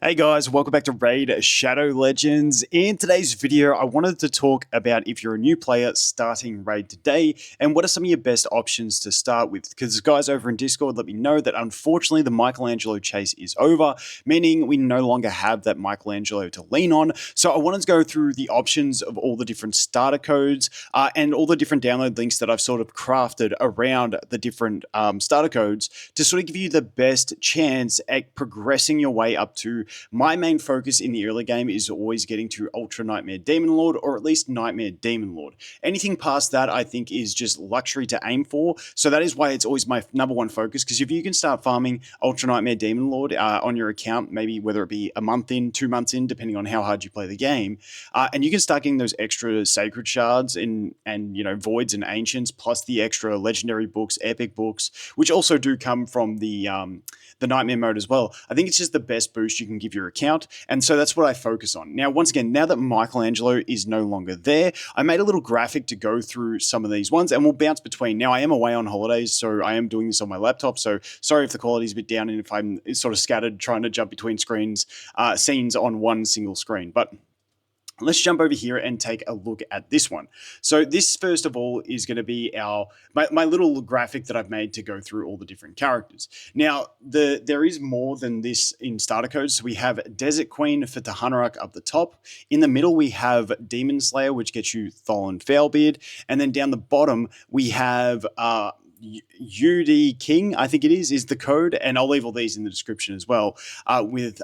Hey guys, welcome back to Raid Shadow Legends. In today's video, I wanted to talk about if you're a new player starting Raid today and what are some of your best options to start with. Because guys over in Discord let me know that unfortunately the Michelangelo chase is over, meaning we no longer have that Michelangelo to lean on. So I wanted to go through the options of all the different starter codes and all the different download links that I've sort of crafted around the different starter codes to sort of give you the best chance at progressing your way up to. My main focus in the early game is always getting to Ultra Nightmare Demon Lord, or at least Nightmare Demon Lord. Anything past that I think is just luxury to aim for, so that is why it's always my number one focus, because if you can start farming Ultra Nightmare Demon Lord on your account, maybe whether it be a month in, 2 months in, depending on how hard you play the game, and you can start getting those extra Sacred Shards and Voids and Ancients, plus the extra Legendary books, Epic books, which also do come from the Nightmare mode as well. I think it's just the best boost you can give your account, and so that's what I focus on. Now, once again, now that Michelangelo is no longer there, I made a little graphic to go through some of these ones, and we'll bounce between. Now, I am away on holidays, so I am doing this on my laptop, so sorry if the quality is a bit down and if I'm sort of scattered trying to jump between scenes on one single screen, but let's jump over here and take a look at this one. So this, first of all, is going to be my little graphic that I've made to go through all the different characters. Now, there is more than this in starter codes. So we have Desert Queen for TAHANARAK up the top. In the middle, we have Demonslayer, which gets you THOLIN Failbeard. And then down the bottom, we have UDKING, I think it is the code. And I'll leave all these in the description as well, with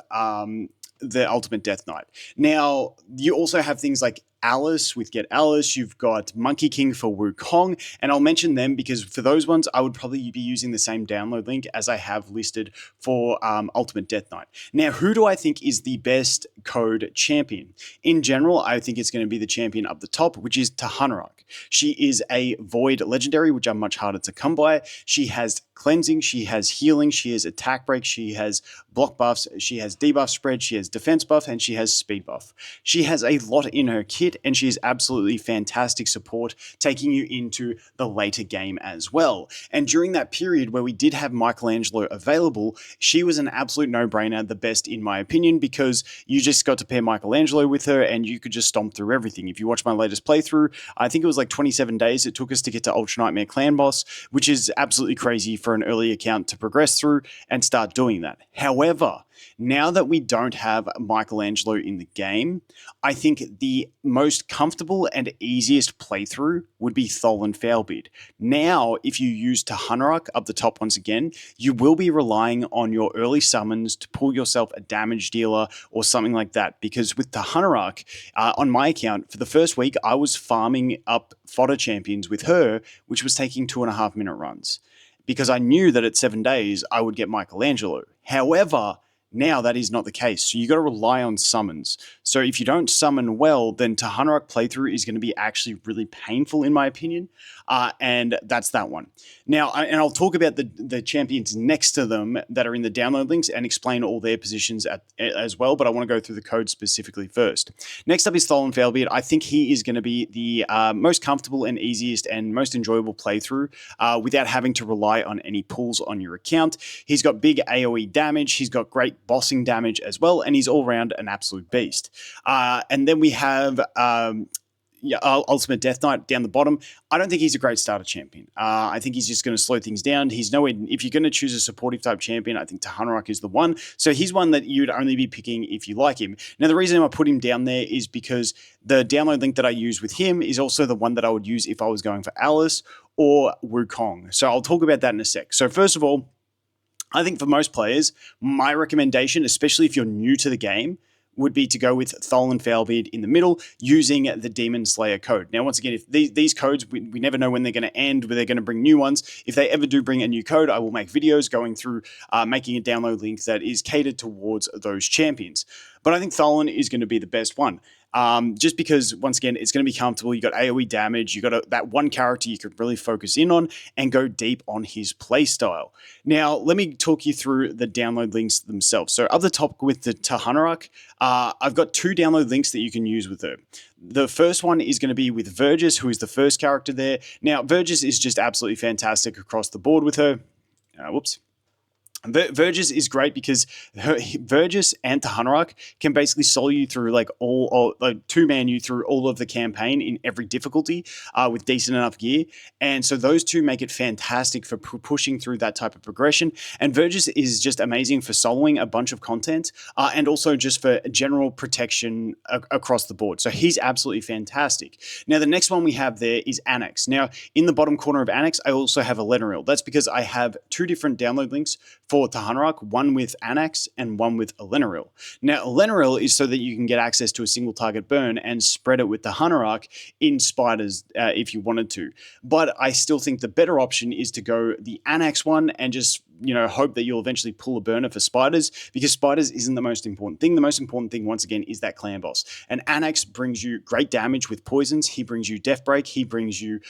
the Ultimate Death Knight. Now, you also have things like Alice with Get Alice, you've got MONKEYKING for Wukong, and I'll mention them because for those ones, I would probably be using the same download link as I have listed for Ultimate Death Knight. Now, who do I think is the best code champion? In general, I think it's going to be the champion up the top, which is TAHANARAK. She is a Void Legendary, which are much harder to come by. She has Cleansing, she has Healing, she has Attack Break, she has Block buffs, she has Debuff Spread, she has Defense buff, and she has Speed buff. She has a lot in her kit, and she is absolutely fantastic support, taking you into the later game as well. And during that period where we did have Michelangelo available, she was an absolute no-brainer, the best in my opinion, because you just got to pair Michelangelo with her, and you could just stomp through everything. If you watch my latest playthrough, I think it was like 27 days it took us to get to Ultra Nightmare Clan Boss, which is absolutely crazy for an early account to progress through and start doing that. However, now that we don't have Michelangelo in the game, I think the most comfortable and easiest playthrough would be THOLIN Failbeard. Now, if you use TAHANARAK up the top once again, you will be relying on your early summons to pull yourself a damage dealer or something like that, because with TAHANARAK, on my account, for the first week, I was farming up fodder champions with her, which was taking 2.5 minute runs, because I knew that at 7 days I would get Michelangelo. However, now that is not the case. So you got to rely on summons. So if you don't summon well, then TAHANARAK playthrough is going to be actually really painful in my opinion. And that's that one. Now, I'll talk about the champions next to them that are in the download links and explain all their positions as well, but I want to go through the code specifically first. Next up is THOLIN Failbeard. I think he is going to be the most comfortable and easiest and most enjoyable playthrough without having to rely on any pulls on your account. He's got big AoE damage. He's got great bossing damage as well, and he's all around an absolute beast. And then we have Ultimate Death Knight down the bottom. I don't think he's a great starter champion. I think he's just going to slow things down. He's nowhere. If you're going to choose a supportive type champion, I think TAHANARAK is the one. So he's one that you'd only be picking if you like him. Now, the reason I put him down there is because the download link that I use with him is also the one that I would use if I was going for Alice or Wukong. So I'll talk about that in a sec. So first of all, I think for most players, my recommendation, especially if you're new to the game, would be to go with THOLIN Failbeard in the middle using the Demonslayer code. Now, once again, if these codes, we never know when they're going to end, where they're going to bring new ones. If they ever do bring a new code, I will make videos going through making a download link that is catered towards those champions. But I think THOLIN is going to be the best one. Just because, once again, it's going to be comfortable. You got AoE damage. You got that one character you could really focus in on and go deep on his playstyle. Now, let me talk you through the download links themselves. So up the top with the TAHANARAK, I've got 2 download links that you can use with her. The first one is going to be with Vergis, who is the first character there. Now, Vergis is just absolutely fantastic across the board with her. Whoops. Vergis is great because Vergis and TAHANARAK can basically solo you through like like two-man you through all of the campaign in every difficulty with decent enough gear. And so those two make it fantastic for pushing through that type of progression. And Vergis is just amazing for soloing a bunch of content and also just for general protection across the board. So he's absolutely fantastic. Now, the next one we have there is Anax. Now, in the bottom corner of Anax, I also have Elenaril. That's because I have two different download links for TAHANARAK, one with Anax and one with Elenaril. Now, Elenaril is so that you can get access to a single target burn and spread it with TAHANARAK in spiders if you wanted to. But I still think the better option is to go the Anax one and just hope that you'll eventually pull a burner for spiders, because spiders isn't the most important thing. The most important thing, once again, is that clan boss. And Anax brings you great damage with poisons. He brings you death break. He brings you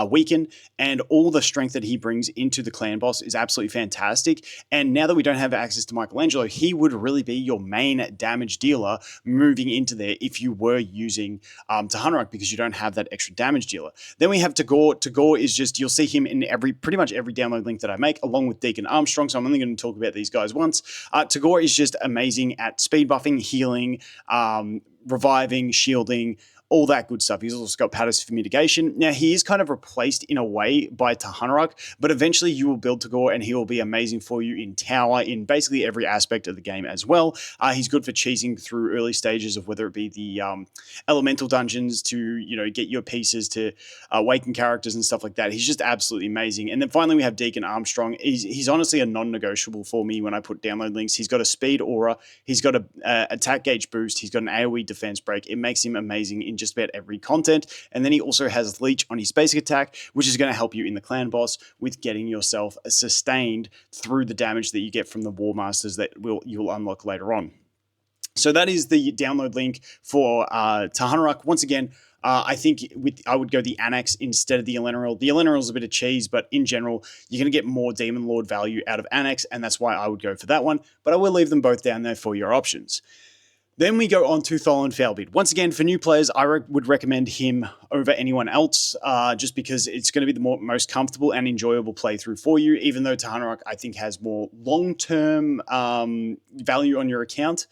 weaken, and all the strength that he brings into the clan boss is absolutely fantastic. And now that we don't have access to Michelangelo, he would really be your main damage dealer moving into there if you were using TAHANARAK, because you don't have that extra damage dealer. Then we have Tagoar. Tagoar is just, you'll see him in pretty much every download link that I make, along with Deacon Armstrong, so I'm only going to talk about these guys once. Tagoar is just amazing at speed buffing, healing, reviving, shielding, all that good stuff. He's also got patterns for mitigation. Now, he is kind of replaced in a way by TAHANARAK, but eventually you will build Tagoar and he will be amazing for you in tower, in basically every aspect of the game as well. He's good for cheesing through early stages of whether it be the elemental dungeons to, get your pieces to awaken characters and stuff like that. He's just absolutely amazing. And then finally we have Deacon Armstrong. He's honestly a non-negotiable for me when I put download links. He's got a speed aura. He's got a attack gauge boost. He's got an AoE defense break. It makes him amazing in just about every content. And then he also has leech on his basic attack, which is going to help you in the clan boss with getting yourself sustained through the damage that you get from the war masters that you'll unlock later on. So that is the download link for TAHANARAK. Once again, I think I would go the Anax instead of the Elenaril. The Elenaril is a bit of cheese, but in general, you're going to get more Demon Lord value out of Anax, and that's why I would go for that one. But I will leave them both down there for your options. Then we go on to THOLIN Failbeard. Once again, for new players, I would recommend him over anyone else, just because it's going to be the most comfortable and enjoyable playthrough for you, even though TAHANARAK, I think, has more long-term value on your account.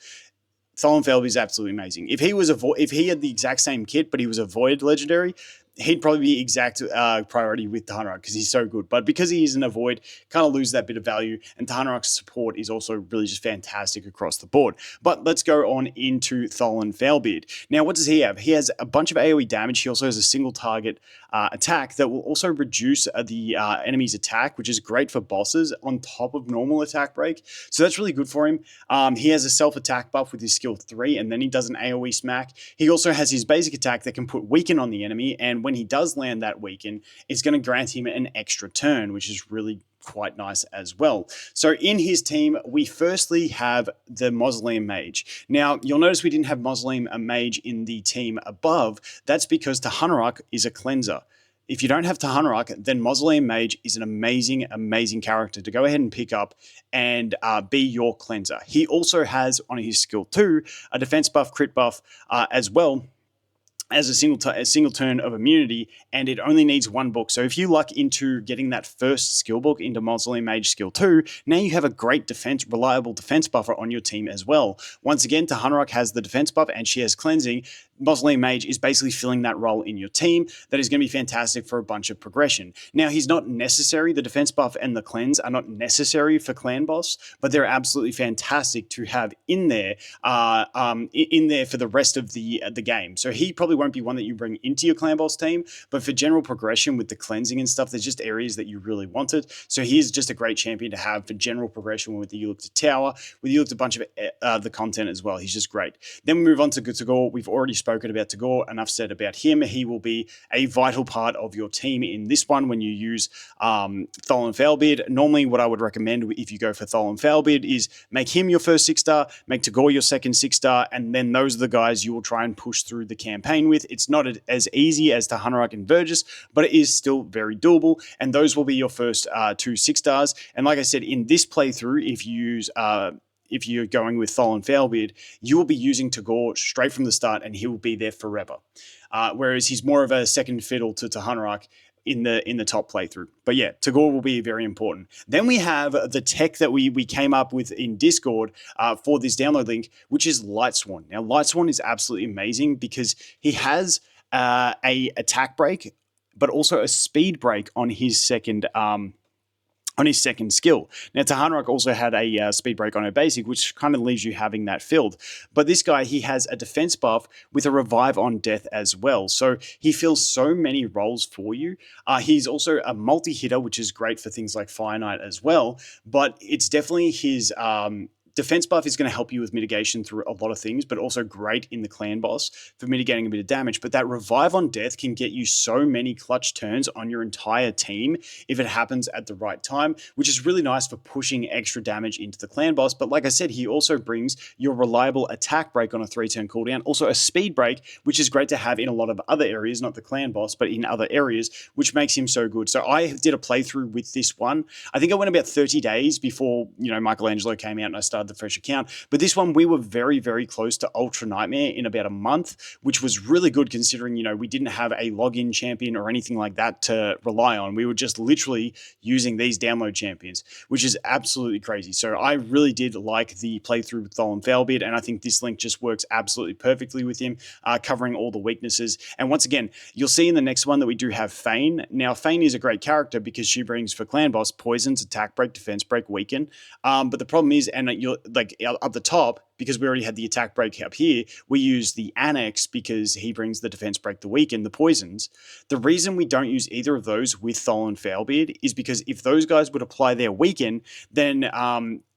THOLIN Failbeard is absolutely amazing. If he had the exact same kit, but he was a Void legendary, he'd probably be exact priority with TAHANARAK because he's so good. But because he isn't a Void, kind of lose that bit of value. And TAHANARAK's support is also really just fantastic across the board. But let's go on into THOLIN Failbeard. Now, what does he have? He has a bunch of AoE damage. He also has a single target attack that will also reduce the enemy's attack, which is great for bosses on top of normal attack break. So that's really good for him. He has a self-attack buff with his skill 3, and then he does an AoE smack. He also has his basic attack that can put weaken on the enemy, and when he does land that weaken, it's going to grant him an extra turn, which is really quite nice as well. So in his team, we firstly have the Mausoleum Mage. Now, you'll notice we didn't have Mausoleum Mage in the team above. That's because TAHANARAK is a cleanser. If you don't have TAHANARAK, then Mausoleum Mage is an amazing, amazing character to go ahead and pick up and be your cleanser. He also has on his skill 2 a defense buff, crit buff as well, as a single turn of immunity, and it only needs one book. So if you luck into getting that first skill book into Mausoleum Mage skill 2, now you have a great reliable defense buffer on your team as well. Once again, TAHANARAK has the defense buff and she has cleansing. Mausoleum Mage is basically filling that role in your team. That is going to be fantastic for a bunch of progression. Now, he's not necessary. The defense buff and the cleanse are not necessary for clan boss, but they're absolutely fantastic to have in there for the rest of the game. So he probably won't be one that you bring into your clan boss team, but for general progression with the cleansing and stuff, there's just areas that you really wanted. So he is just a great champion to have for general progression, whether you look to tower, whether you look to a bunch of the content as well. He's just great. Then we move on to Tagoar. We've already spoken about Tagoar. Enough said about him. He will be a vital part of your team in this one when you use THOLIN Failbeard. Normally, what I would recommend if you go for THOLIN Failbeard is make him your first 6-star, make Tagoar your second 6-star, and then those are the guys you will try and push through the campaign with. It's not as easy as TAHANARAK and Vergis, but it is still very doable, and those will be your first 2 6-stars. And like I said, in this playthrough, if you're going with THOLIN Failbeard, you will be using Tagoar straight from the start, and he will be there forever. Whereas he's more of a second fiddle to TAHANARAK in the top playthrough. But yeah, Tagoar will be very important. Then we have the tech that we came up with in Discord for this download link, which is Lightsworn. Now, Lightsworn is absolutely amazing because he has a attack break, but also a speed break on his second skill. Now, Tahanak also had a speed break on her basic, which kind of leaves you having that filled. But this guy, he has a defense buff with a revive on death as well. So he fills so many roles for you. He's also a multi-hitter, which is great for things like Fire Knight as well. But it's definitely his defense buff is going to help you with mitigation through a lot of things, but also great in the clan boss for mitigating a bit of damage. But that revive on death can get you so many clutch turns on your entire team if it happens at the right time, which is really nice for pushing extra damage into the clan boss. But like I said, he also brings your reliable attack break on a 3-turn cooldown, also a speed break, which is great to have in a lot of other areas, not the clan boss, but in other areas, which makes him so good. So I did a playthrough with this one. I think I went about 30 days before, Michelangelo came out and I started the fresh account. But this one, we were very, very close to Ultra Nightmare in about a month, which was really good considering, we didn't have a login champion or anything like that to rely on. We were just literally using these download champions, which is absolutely crazy. So I really did like the playthrough with THOLIN Failbeard, and I think this link just works absolutely perfectly with him, covering all the weaknesses. And once again, you'll see in the next one that we do have Fayne. Now, Fayne is a great character because she brings for clan boss poisons, attack break, defense break, weaken. But the problem is, and you're like up the top, because we already had the attack break up here, we use the Anax because he brings the defense break, the weaken, the poisons. The reason we don't use either of those with THOLIN Failbeard is because if those guys would apply their weaken, then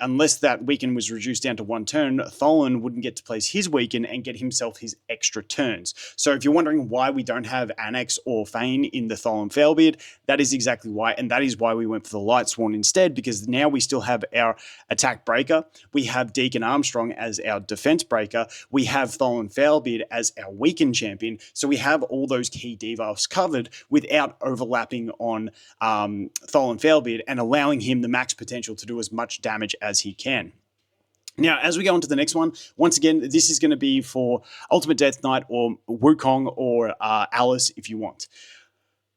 unless that weaken was reduced down to 1 turn, THOLIN wouldn't get to place his weaken and get himself his extra turns. So if you're wondering why we don't have Anax or Fayne in the THOLIN Failbeard, that is exactly why, and that is why we went for the Lightsworn instead, because now we still have our attack breaker, we have Deacon Armstrong as our defense breaker, we have THOLIN Failbeard as our weaken champion, so we have all those key debuffs covered without overlapping on THOLIN Failbeard and allowing him the max potential to do as much damage as he can. Now, as we go on to the next one, once again, this is going to be for Ultimate Death Knight or Wukong or Alice if you want.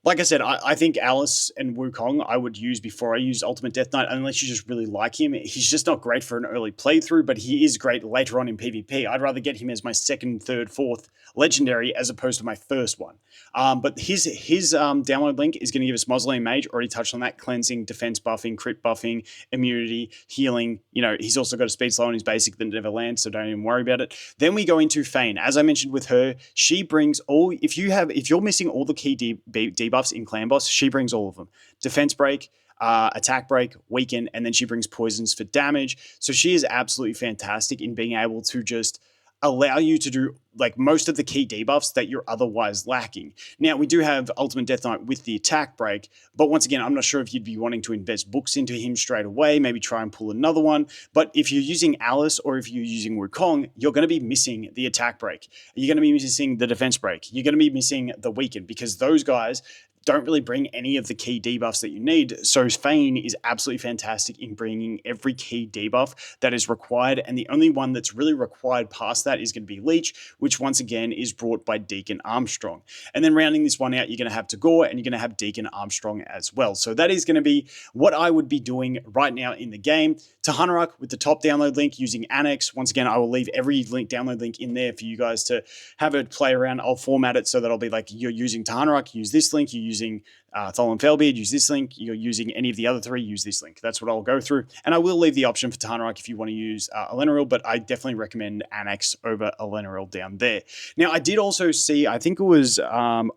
Like I said, I think Alice and Wukong I would use before I use Ultimate Death Knight, unless you just really like him. He's just not great for an early playthrough, but he is great later on in PvP. I'd rather get him as my second, third, fourth legendary as opposed to my first one. But his download link is going to give us Mausoleum Mage. Already touched on that. Cleansing, defense buffing, crit buffing, immunity, healing. He's also got a speed slow on his basic that never lands, so don't even worry about it. Then we go into Fayne. As I mentioned with her, she brings all, if you're missing all the key debuffs in Clan Boss, she brings all of them. Defense break, attack break, weaken, and then she brings poisons for damage. So she is absolutely fantastic in being able to just allow you to do like most of the key debuffs that you're otherwise lacking. Now, we do have Ultimate Death Knight with the attack break, but once again, I'm not sure if you'd be wanting to invest books into him straight away, maybe try and pull another one. But if you're using Alice or if you're using Wukong, you're going to be missing the attack break. You're going to be missing the defense break. You're going to be missing the weaken, because those guys don't really bring any of the key debuffs that you need. So Fayne is absolutely fantastic in bringing every key debuff that is required, and the only one that's really required past that is going to be Leech, which once again is brought by Deacon Armstrong. And then rounding this one out, you're going to have Tagoar and you're going to have Deacon Armstrong as well. So that is going to be what I would be doing right now in the game. TAHANARAK with the top download link using Anax. Once again, I will leave every download link in there for you guys to have a play around. I'll format it so that I'll be like, you're using TAHANARAK, use this link. You're using THOLIN Failbeard, use this link. You're using any of the other three, use this link. That's what I'll go through. And I will leave the option for TAHANARAK if you want to use Elenaril, but I definitely recommend Anax over Elenaril down there. Now, I did also see, I think it was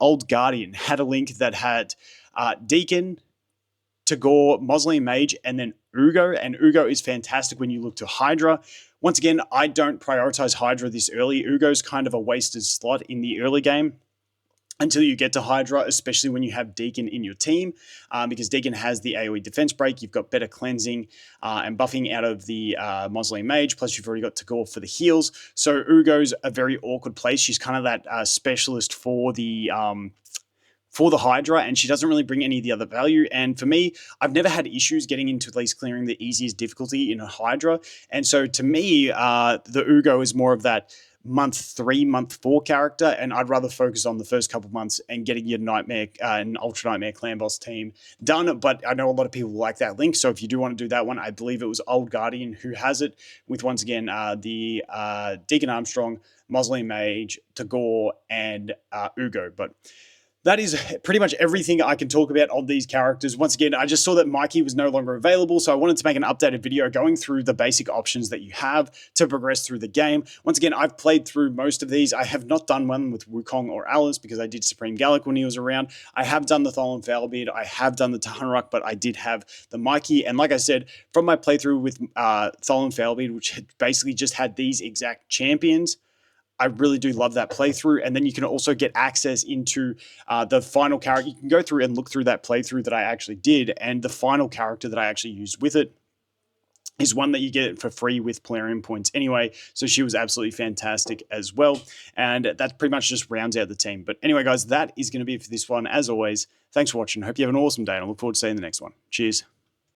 Old Guardian had a link that had Deacon, Tagoar, Mausoleum Mage, and then Ugo. And Ugo is fantastic when you look to Hydra. Once again, I don't prioritize Hydra this early. Ugo's kind of a wasted slot in the early game until you get to Hydra, especially when you have Deacon in your team, because Deacon has the AoE defense break. You've got better cleansing and buffing out of the Mausoleum Mage, plus you've already got Tagoar for the heals. So Ugo's a very awkward place. She's kind of that specialist for the Hydra, and she doesn't really bring any of the other value. And for me, I've never had issues getting into at least clearing the easiest difficulty in a Hydra. And so to me, the Ugo is more of that month 3, month 4 character, and I'd rather focus on the first couple months and getting your Nightmare and Ultra Nightmare Clan Boss team done. But I know a lot of people like that link, so if you do want to do that one, I believe it was Old Guardian who has it, with once again the Deacon Armstrong, Mausoleum Mage, Tagoar, and Ugo. But that is pretty much everything I can talk about on these characters. Once again, I just saw that Mikey was no longer available, so I wanted to make an updated video going through the basic options that you have to progress through the game. Once again, I've played through most of these. I have not done one with Wukong or Alice because I did Supreme Gallic when he was around. I have done the THOLIN Failbeard. I have done the TAHANARAK, but I did have the Mikey. And like I said, from my playthrough with THOLIN Failbeard, which had basically just had these exact champions, I really do love that playthrough. And then you can also get access into the final character. You can go through and look through that playthrough that I actually did. And the final character that I actually used with it is one that you get for free with Polarium points anyway. So she was absolutely fantastic as well. And that pretty much just rounds out the team. But anyway, guys, that is going to be it for this one. As always, thanks for watching. Hope you have an awesome day, and I look forward to seeing the next one. Cheers.